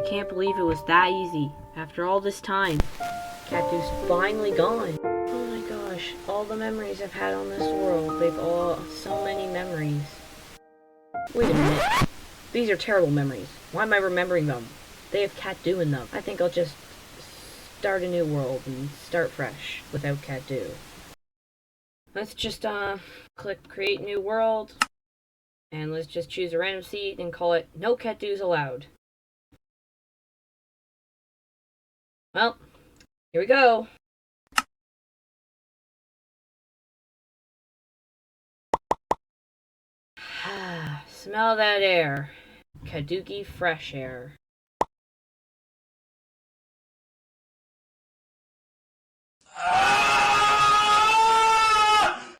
can't believe it was that easy. After all this time, Catdoo's finally gone. Oh my gosh, all the memories I've had on this world. They've all... so many memories. Wait a minute. These are terrible memories. Why am I remembering them? They have Catdoo in them. I think I'll just start a new world and start fresh without Catdoo. Let's just click create new world, and let's just choose a random seed and call it no Catdoos allowed. Well, here we go. Smell that air. Catdooki fresh air.